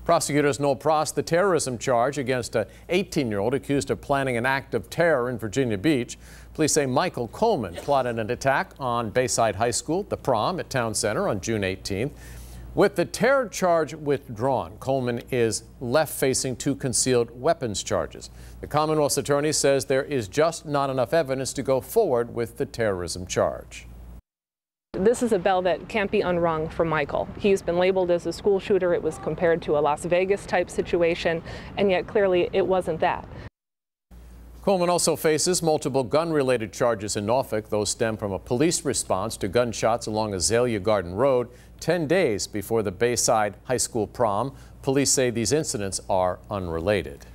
Prosecutors no pros the terrorism charge against an 18-year-old accused of planning an act of terror in Virginia Beach. Police say Michael Coleman plotted an attack on Bayside High School, the prom at Town Center on June 18th. With the terror charge withdrawn, Coleman is left facing 2 concealed weapons charges. The Commonwealth's attorney says there is just not enough evidence to go forward with the terrorism charge. This is a bell that can't be unrung for Michael. He's been labeled as a school shooter. It was compared to a Las Vegas type situation, and yet clearly it wasn't that. Coleman also faces multiple gun-related charges in Norfolk. Those stem from a police response to gunshots along Azalea Garden Road 10 days before the Bayside High School prom. Police say these incidents are unrelated.